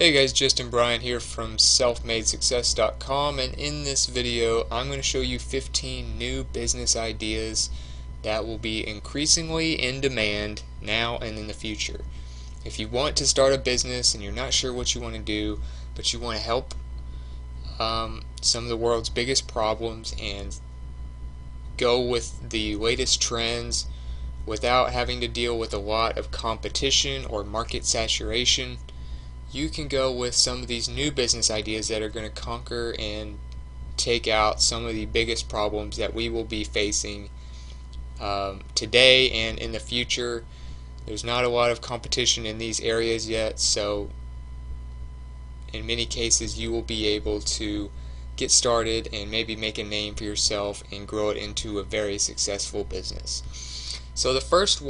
Hey guys, Justin Bryant here from selfmadesuccess.com, and in this video I'm going to show you 15 new business ideas that will be increasingly in demand now and in the future. If you want to start a business and you're not sure what you want to do, but you want to help some of the world's biggest problems and go with the latest trends without having to deal with a lot of competition or market saturation, you can go with some of these new business ideas that are going to conquer and take out some of the biggest problems that we will be facing today and in the future. There's not a lot of competition in these areas yet, so in many cases you will be able to get started and maybe make a name for yourself and grow it into a very successful business. So the first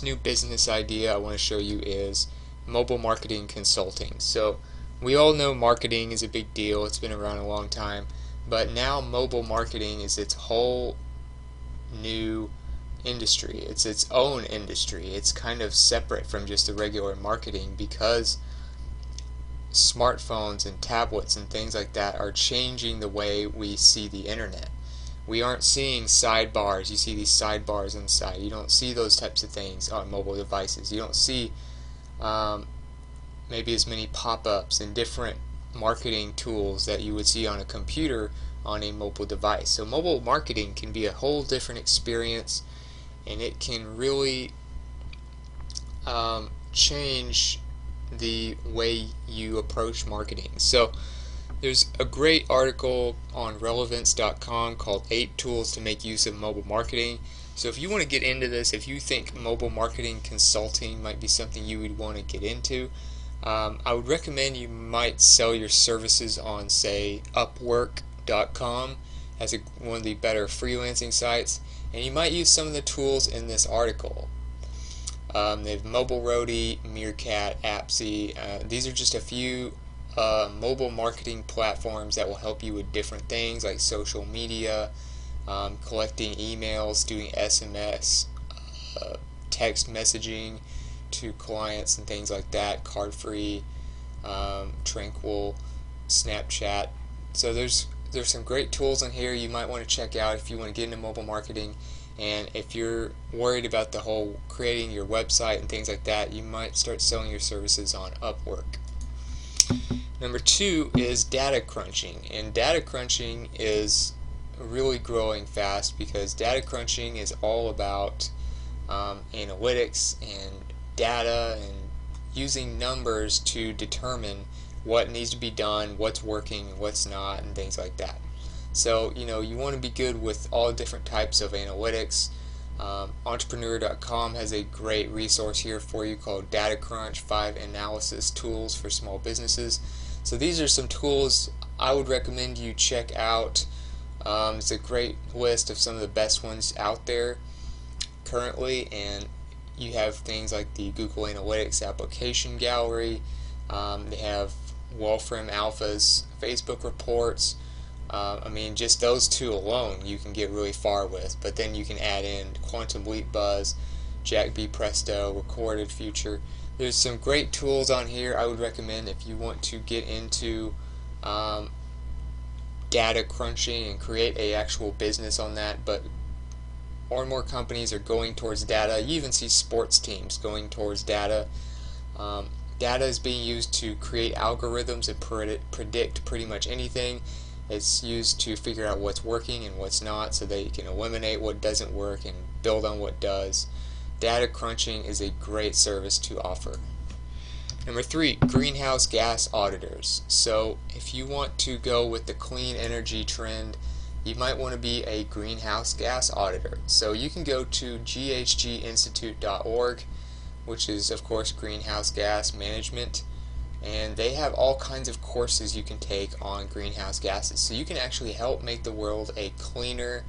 new business idea I want to show you is mobile marketing consulting. So we all know marketing is a big deal. It's been around a long time, but now mobile marketing is its whole new industry. It's its own industry. It's kind of separate from just the regular marketing because smartphones and tablets and things like that are changing the way we see the internet. We aren't seeing sidebars. You see these sidebars on the side. You don't see those types of things on mobile devices. You don't see maybe as many pop-ups and different marketing tools that you would see on a computer on a mobile device. So mobile marketing can be a whole different experience, and it can really change the way you approach marketing. So there's a great article on relevance.com called 8 Tools to Make Use of Mobile Marketing. So if you want to get into this, if you think mobile marketing consulting might be something you would want to get into, I would recommend you might sell your services on, say, Upwork.com as one of the better freelancing sites, and you might use some of the tools in this article. They have Mobile Roadie, Meerkat, Appsy. These are just a few mobile marketing platforms that will help you with different things like social media, collecting emails, doing SMS, text messaging to clients and things like that, Cardfree, Tranquil, Snapchat. So there's some great tools in here you might want to check out if you want to get into mobile marketing. And if you're worried about the whole creating your website and things like that, you might start selling your services on Upwork. Number 2 is data crunching, and data crunching is really growing fast because data crunching is all about analytics and data and using numbers to determine what needs to be done, what's working, what's not, and things like that. So you want to be good with all different types of analytics. Entrepreneur.com has a great resource here for you called Data Crunch 5 Analysis Tools for Small Businesses. So these are some tools I would recommend you check out. It's a great list of some of the best ones out there currently, and you have things like the Google Analytics application gallery. They have Wolfram Alpha's Facebook reports. Just those two alone you can get really far with, but then you can add in Quantum Leap Buzz, Jack B. Presto, Recorded Future. There's some great tools on here I would recommend if you want to get into data crunching and create a actual business on that. But more and more companies are going towards data. You even see sports teams going towards data. Data is being used to create algorithms and predict pretty much anything. It's used to figure out what's working and what's not so that you can eliminate what doesn't work and build on what does. Data crunching is a great service to offer. Number 3, greenhouse gas auditors. So if you want to go with the clean energy trend, you might want to be a greenhouse gas auditor. So you can go to ghginstitute.org, which is of course greenhouse gas management, and they have all kinds of courses you can take on greenhouse gases. So you can actually help make the world a cleaner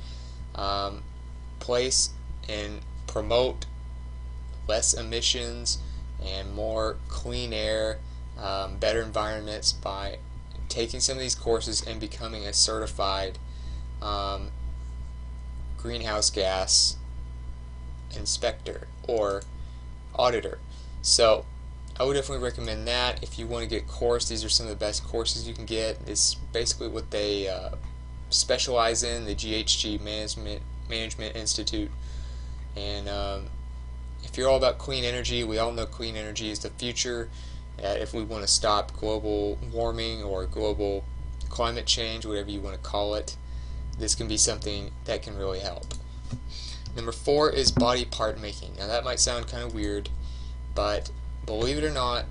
place and promote less emissions and more clean air, better environments by taking some of these courses and becoming a certified greenhouse gas inspector or auditor. So I would definitely recommend that. If you want to get a course, these are some of the best courses you can get. It's basically what they specialize in, the GHG Management Institute. And if you're all about clean energy, we all know clean energy is the future. If we want to stop global warming or global climate change, whatever you want to call it, this can be something that can really help. Number 4 is body part making. Now that might sound kind of weird, but believe it or not,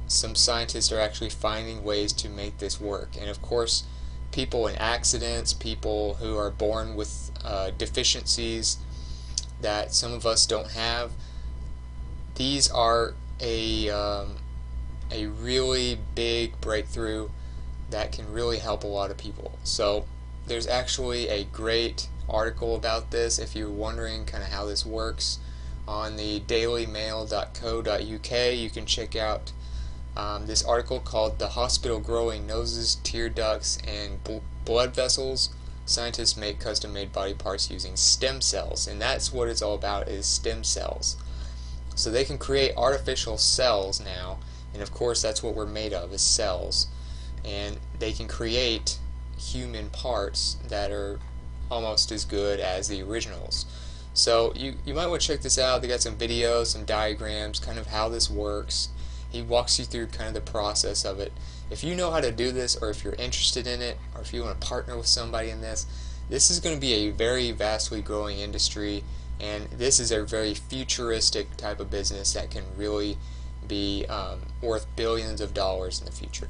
some scientists are actually finding ways to make this work. And of course, people in accidents, people who are born with deficiencies that some of us don't have, these are a really big breakthrough that can really help a lot of people. So there's actually a great article about this if you're wondering kind of how this works. On the dailymail.co.uk you can check out this article called "The Hospital Growing Noses, Tear Ducts, and Blood Vessels. Scientists make custom-made body parts using stem cells." And that's what it's all about, is stem cells. So they can create artificial cells now, and of course that's what we're made of, is cells. And they can create human parts that are almost as good as the originals. So you might want to check this out. They got some videos, some diagrams, kind of how this works. He walks you through kind of the process of it. If you know how to do this, or if you're interested in it, or if you want to partner with somebody in this, this is going to be a very vastly growing industry, and this is a very futuristic type of business that can really be worth billions of dollars in the future.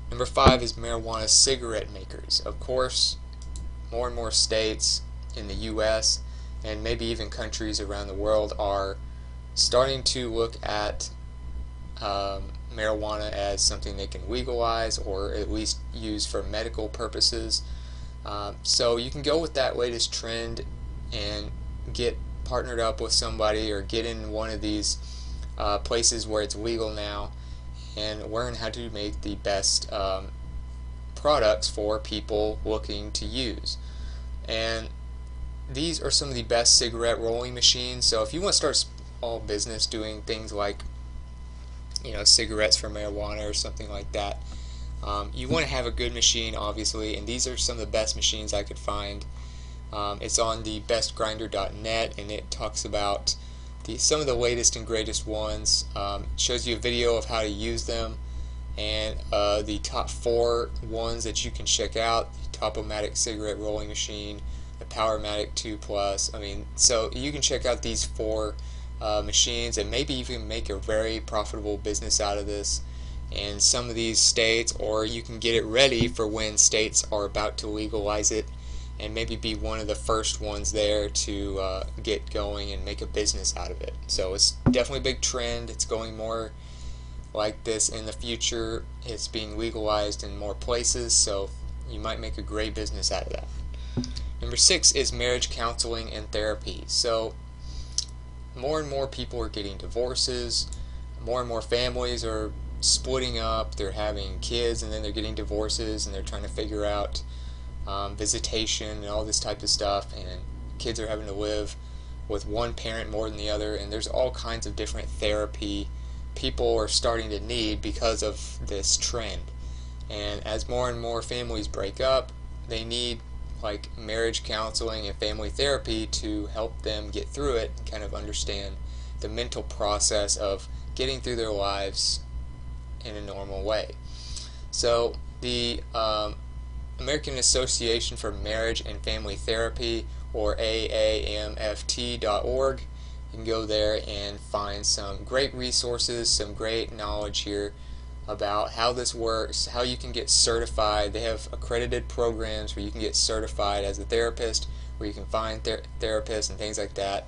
Number 5 is marijuana cigarette makers. Of course, more and more states in the US and maybe even countries around the world are starting to look at marijuana as something they can legalize or at least use for medical purposes. So you can go with that latest trend and get partnered up with somebody or get in one of these places where it's legal now and learn how to make the best products for people looking to use. And these are some of the best cigarette rolling machines. So if you want to start a small business doing things like, cigarettes for marijuana or something like that, you want to have a good machine, obviously, and these are some of the best machines I could find. It's on the bestgrinder.net, and it talks about some of the latest and greatest ones. Shows you a video of how to use them, and the top 4 ones that you can check out: the Top-O-Matic cigarette rolling machine, the Powermatic 2 Plus. So you can check out these 4 machines and maybe even make a very profitable business out of this in some of these states, or you can get it ready for when states are about to legalize it and maybe be one of the first ones there to get going and make a business out of it. So it's definitely a big trend. It's going more like this in the future. It's being legalized in more places, so you might make a great business out of that. Number 6 is marriage counseling and therapy. So more and more people are getting divorces, more and more families are splitting up, they're having kids and then they're getting divorces, and they're trying to figure out visitation and all this type of stuff, and kids are having to live with one parent more than the other, and there's all kinds of different therapy people are starting to need because of this trend. And as more and more families break up, they need like marriage counseling and family therapy to help them get through it and kind of understand the mental process of getting through their lives in a normal way. So the American Association for Marriage and Family Therapy, or AAMFT.org, you can go there and find some great resources, some great knowledge here about how this works, how you can get certified. They have accredited programs where you can get certified as a therapist, where you can find therapists and things like that.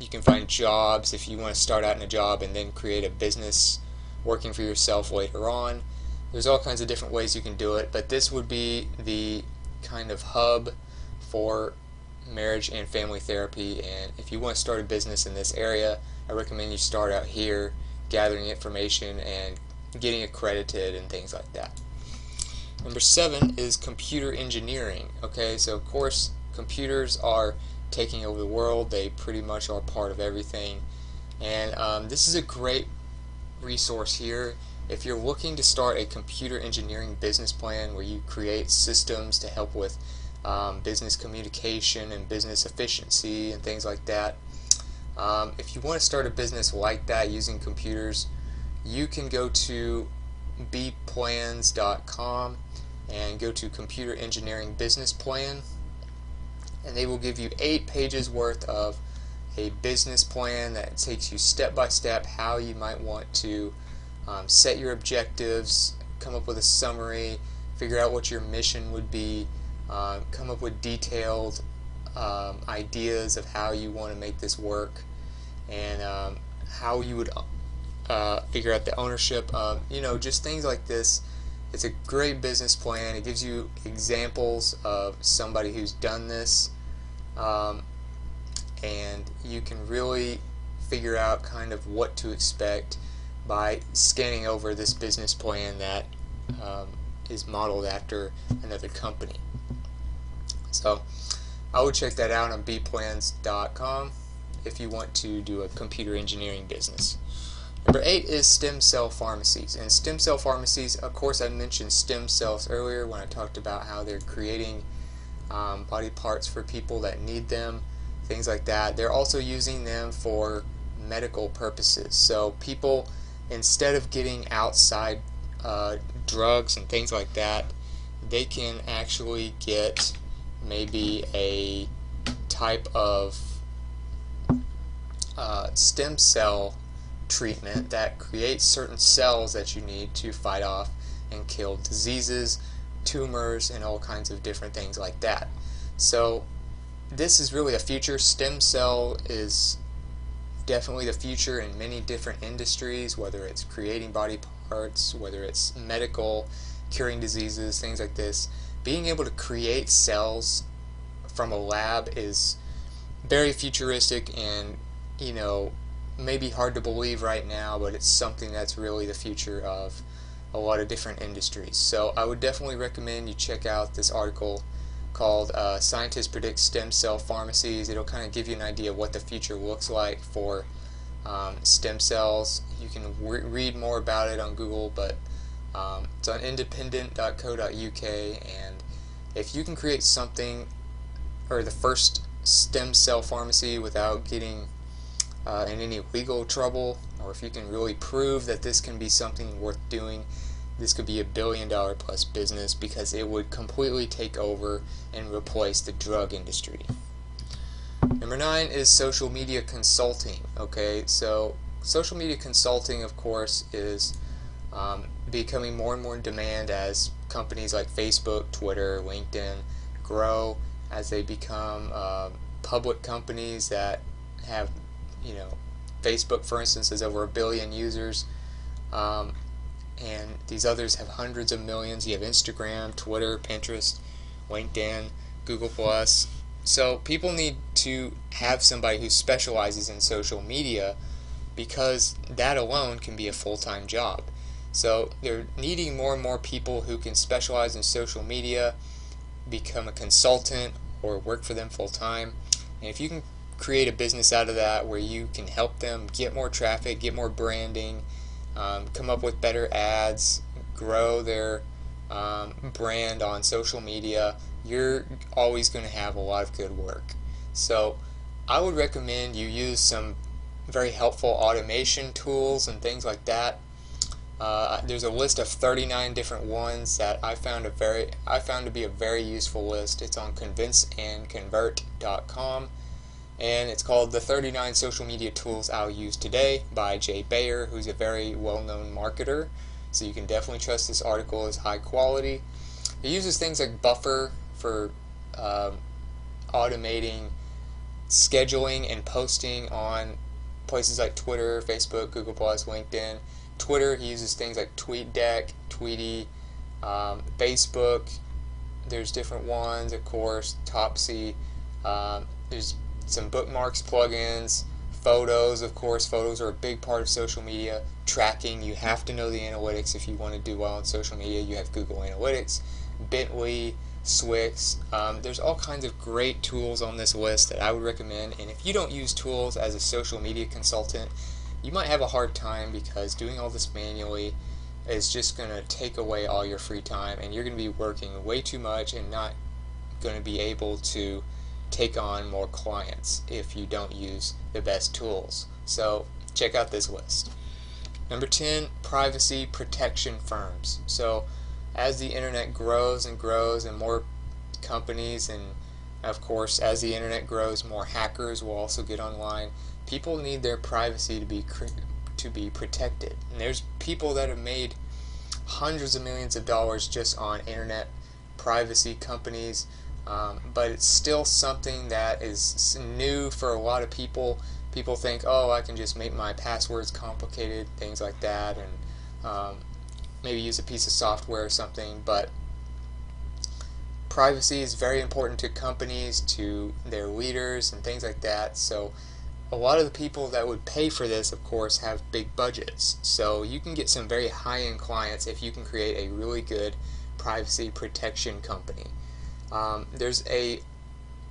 You can find jobs if you want to start out in a job and then create a business working for yourself later on. There's all kinds of different ways you can do it, but this would be the kind of hub for marriage and family therapy. And if you want to start a business in this area, I recommend you start out here, gathering information and getting accredited and things like that. Number 7 is computer engineering. Okay, so of course computers are taking over the world. They pretty much are part of everything. And this is a great resource here if you're looking to start a computer engineering business plan where you create systems to help with business communication and business efficiency and things like that. If you want to start a business like that using computers, you can go to bplans.com and go to Computer Engineering Business Plan, and they will give you 8 pages worth of a business plan that takes you step by step how you might want to set your objectives, come up with a summary, figure out what your mission would be, come up with detailed ideas of how you want to make this work, and how you would figure out the ownership of, just things like this. It's a great business plan. It gives you examples of somebody who's done this, and you can really figure out kind of what to expect by scanning over this business plan that is modeled after another company. So I would check that out on bplans.com if you want to do a computer engineering business. Number 8 is stem cell pharmacies. And stem cell pharmacies, of course, I mentioned stem cells earlier when I talked about how they're creating body parts for people that need them, things like that. They're also using them for medical purposes. So people, instead of getting outside drugs and things like that, they can actually get maybe a type of stem cell treatment that creates certain cells that you need to fight off and kill diseases, tumors, and all kinds of different things like that. So this is really a future. Stem cell is definitely the future in many different industries, whether it's creating body parts, whether it's medical, curing diseases, things like this. Being able to create cells from a lab is very futuristic and, maybe hard to believe right now, but it's something that's really the future of a lot of different industries. So I would definitely recommend you check out this article called Scientists Predict Stem Cell Pharmacies. It'll kind of give you an idea of what the future looks like for stem cells. You can read more about it on Google, but it's on independent.co.uk, and if you can create something, or the first stem cell pharmacy without getting in any legal trouble, or if you can really prove that this can be something worth doing, this could be $1 billion plus business, because it would completely take over and replace the drug industry. Number 9 is social media consulting. Okay, so social media consulting, of course, is becoming more and more in demand as companies like Facebook, Twitter, LinkedIn grow, as they become public companies that have, Facebook, for instance, has over 1 billion users, and these others have hundreds of millions. You have Instagram, Twitter, Pinterest, LinkedIn, Google+. So people need to have somebody who specializes in social media, because that alone can be a full-time job. So they're needing more and more people who can specialize in social media, become a consultant, or work for them full-time. And if you can create a business out of that where you can help them get more traffic, get more branding, come up with better ads, grow their brand on social media, you're always going to have a lot of good work. So I would recommend you use some very helpful automation tools and things like that. There's a list of 39 different ones that I found to be a very useful list. It's on convinceandconvert.com, and it's called The 39 Social Media Tools I'll Use Today by Jay Bayer, who's a very well-known marketer. So you can definitely trust this article is high quality. It uses things like Buffer for automating scheduling and posting on places like Twitter, Facebook, Google+, LinkedIn. Twitter, he uses things like TweetDeck, Tweety, Facebook. There's different ones, of course, Topsy. There's some bookmarks plugins, photos, of course. Photos are a big part of social media. Tracking, you have to know the analytics if you want to do well on social media. You have Google Analytics, Bitly, Swix. There's all kinds of great tools on this list that I would recommend, and if you don't use tools as a social media consultant, you might have a hard time because doing all this manually is just going to take away all your free time, and you're going to be working way too much and not going to be able to take on more clients if you don't use the best tools. So check out this list. Number 10, privacy protection firms. So as the internet grows and grows and more companies, and of course as the internet grows, more hackers will also get online. People need their privacy to be protected. And there's people that have made hundreds of millions of dollars just on internet privacy companies. But it's still something that is new for a lot of people. People think, oh, I can just make my passwords complicated, things like that, and maybe use a piece of software or something. But privacy is very important to companies, to their leaders, and things like that. So a lot of the people that would pay for this, of course, have big budgets. So you can get some very high-end clients if you can create a really good privacy protection company. There's a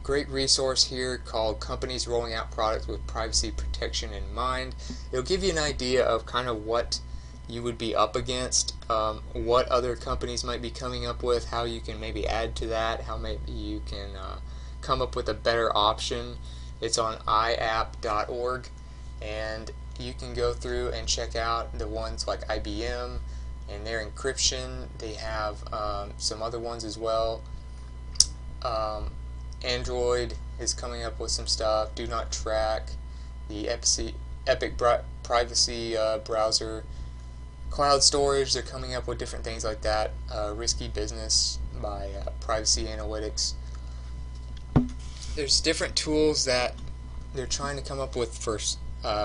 great resource here called Companies Rolling Out Products with Privacy Protection in Mind. It'll give you an idea of kind of what you would be up against, what other companies might be coming up with, how you can maybe add to that, how maybe you can come up with a better option. It's on iapp.org, and you can go through and check out the ones like IBM and their encryption. They have some other ones as well. Android is coming up with some stuff. Do Not Track, the Epic Privacy browser, cloud storage. They're coming up with different things like that. Risky Business by Privacy Analytics. There's different tools that they're trying to come up with for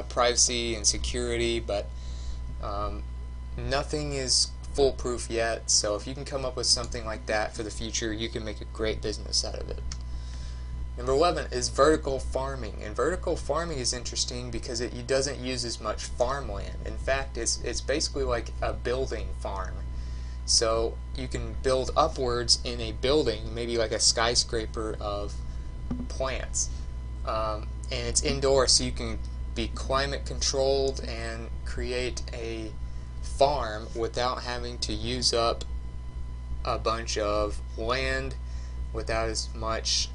privacy and security, but nothing is foolproof yet. So if you can come up with something like that for the future, you can make a great business out of it. Number 11 is vertical farming, and vertical farming is interesting because it doesn't use as much farmland. In fact, it's basically like a building farm. So you can build upwards in a building, maybe like a skyscraper of plants, and it's indoor, so you can be climate controlled and create a farm without having to use up a bunch of land, without as much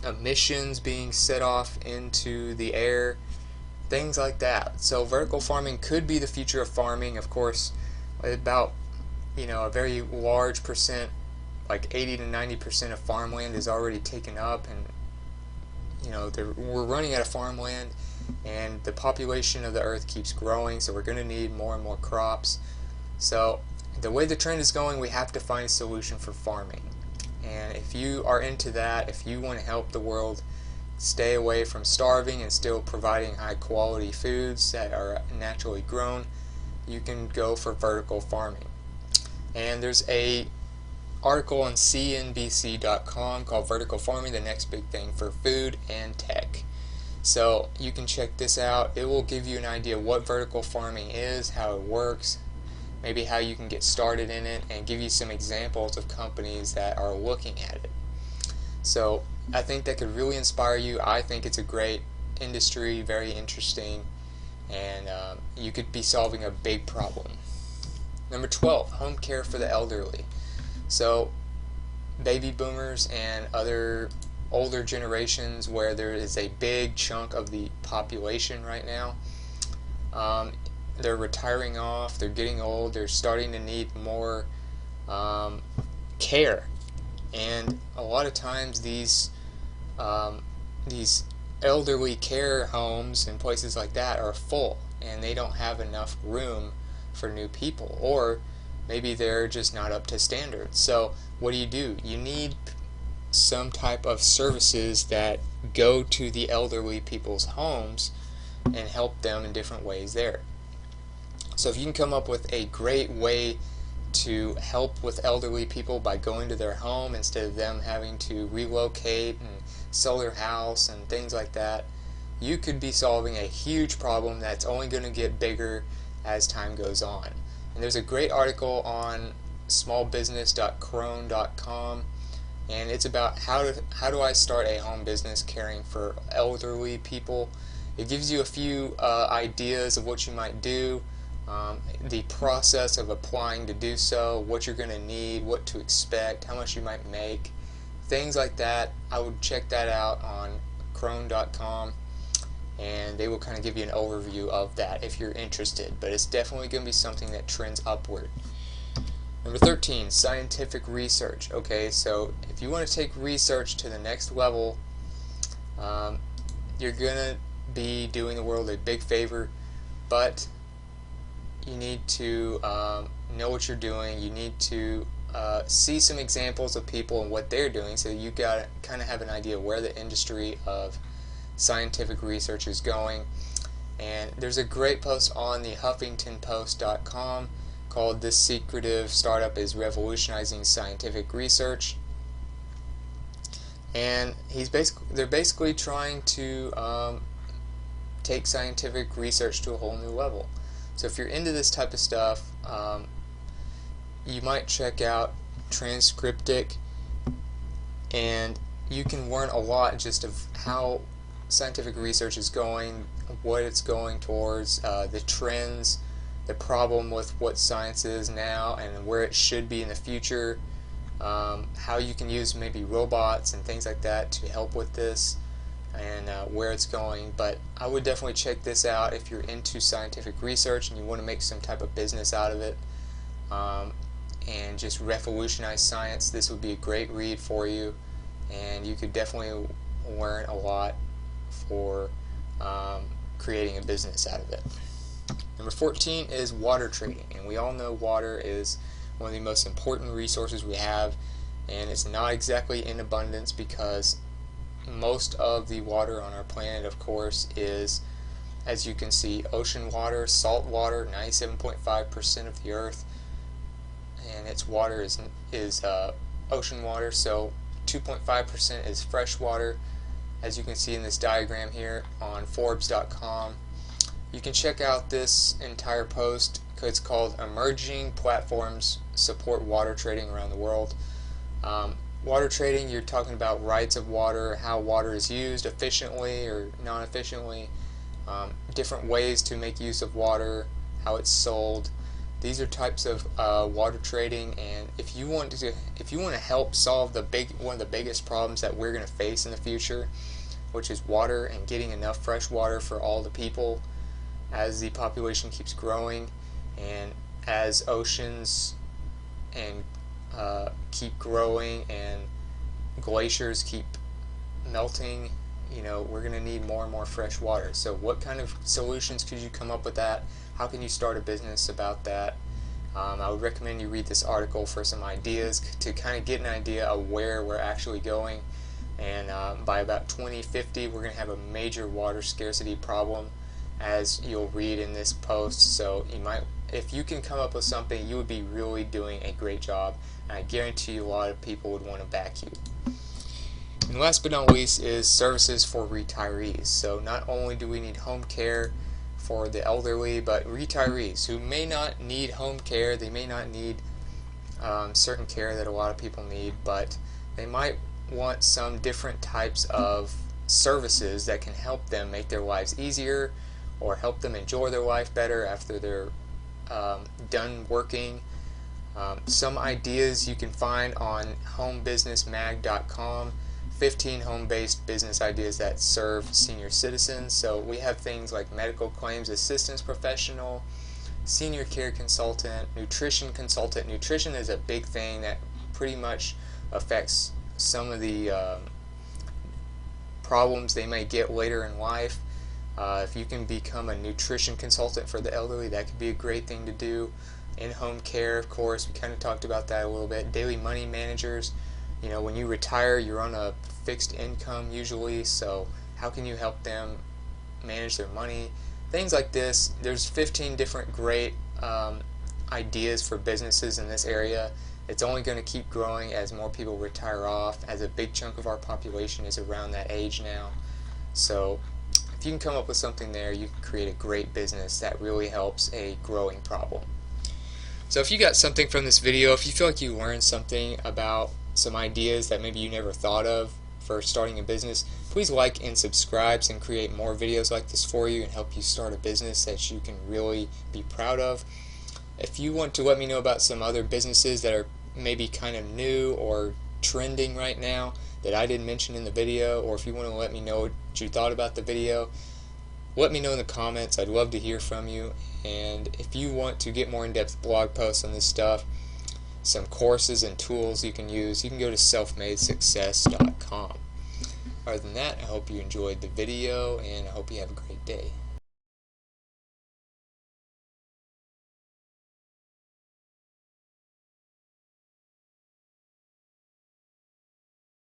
emissions being set off into the air, things like that. So vertical farming could be the future of farming. Of course, about a very large percent, like 80 to 90% of farmland is already taken up, and we're running out of farmland, and the population of the earth keeps growing, so we're going to need more and more crops. So the way the trend is going, we have to find a solution for farming. And if you are into that, if you want to help the world stay away from starving and still providing high quality foods that are naturally grown, you can go for vertical farming. And there's a article on CNBC.com called Vertical Farming, the Next Big Thing for Food and Tech. So you can check this out. It will give you an idea of what vertical farming is, how it works, maybe how you can get started in it, and give you some examples of companies that are looking at it. So I think that could really inspire you. I think it's a great industry, very interesting, and you could be solving a big problem. Number 12, home care for the elderly. So baby boomers and other older generations where there is a big chunk of the population right now, they're retiring off, they're getting old, they're starting to need more care. And a lot of times these elderly care homes and places like that are full, and they don't have enough room for new people, or maybe they're just not up to standards. So what do? You need some type of services that go to the elderly people's homes and help them in different ways there. So if you can come up with a great way to help with elderly people by going to their home instead of them having to relocate and sell their house and things like that, you could be solving a huge problem that's only going to get bigger as time goes on. And there's a great article on smallbusiness.crone.com, and it's about how do I start a home business caring for elderly people. It gives you a few ideas of what you might do, the process of applying to do so, what you're going to need, what to expect, how much you might make, things like that. I would check that out on crone.com, and they will kind of give you an overview of that if you're interested, but it's definitely going to be something that trends upward. Number 13, scientific research. Okay, so if you want to take research to the next level, you're going to be doing the world a big favor, but you need to know what you're doing. You need to see some examples of people and what they're doing, so you got to kind of have an idea where the industry of scientific research is going. And there's a great post on the huffingtonpost.com called "This Secretive Startup is Revolutionizing Scientific Research," and they're basically trying to take scientific research to a whole new level. So if you're into this type of stuff, you might check out Transcriptic, and you can learn a lot just of how scientific research is going, what it's going towards, the trends, the problem with what science is now and where it should be in the future, how you can use maybe robots and things like that to help with this, and where it's going. But I would definitely check this out if you're into scientific research and you want to make some type of business out of it, and just revolutionize science. This would be a great read for you, and you could definitely learn a lot for creating a business out of it. Number 14 is water trading, and we all know water is one of the most important resources we have, and it's not exactly in abundance because most of the water on our planet, of course, is, as you can see, ocean water, salt water. 97.5% of the earth and its water is ocean water, so 2.5% is fresh water, as you can see in this diagram here on Forbes.com. You can check out this entire post. It's called "Emerging Platforms Support Water Trading Around the World." Water trading, you're talking about rights of water, how water is used efficiently or non-efficiently, different ways to make use of water, how it's sold. These are types of water trading, and if you want to help solve one of the biggest problems that we're going to face in the future, which is water and getting enough fresh water for all the people, as the population keeps growing and as oceans and keep growing and glaciers keep melting, we're going to need more and more fresh water. So what kind of solutions could you come up with that? How can you start a business about that? I would recommend you read this article for some ideas to kind of get an idea of where we're actually going. And by about 2050, we're going to have a major water scarcity problem, as you'll read in this post. So if you can come up with something, you would be really doing a great job, and I guarantee you a lot of people would want to back you. And last but not least is services for retirees. So not only do we need home care for the elderly, but retirees who may not need home care, they may not need certain care that a lot of people need, but they might want some different types of services that can help them make their lives easier or help them enjoy their life better after they're done working. Some ideas you can find on homebusinessmag.com, 15 home-based business ideas that serve senior citizens. So we have things like medical claims assistance professional, senior care consultant, nutrition consultant. Nutrition is a big thing that pretty much affects some of the problems they may get later in life. If you can become a nutrition consultant for the elderly, that could be a great thing to do. In-home care, of course, we kind of talked about that a little bit. Daily money managers, when you retire, you're on a fixed income usually, so how can you help them manage their money? Things like this. There's 15 different great ideas for businesses in this area. It's only going to keep growing as more people retire off, as a big chunk of our population is around that age now. So if you can come up with something there, you can create a great business that really helps a growing problem. So So if you got something from this video, if you feel like you learned something about some ideas that maybe you never thought of for starting a business, please like and subscribe and create more videos like this for you and help you start a business that you can really be proud of. If you want to let me know about some other businesses that are maybe kind of new or trending right now that I didn't mention in the video, or if you want to let me know what you thought about the video, let me know in the comments. I'd love to hear from you. And if you want to get more in-depth blog posts on this stuff, some courses and tools you can use, you can go to selfmadesuccess.com. Other than that, I hope you enjoyed the video, and I hope you have a great day.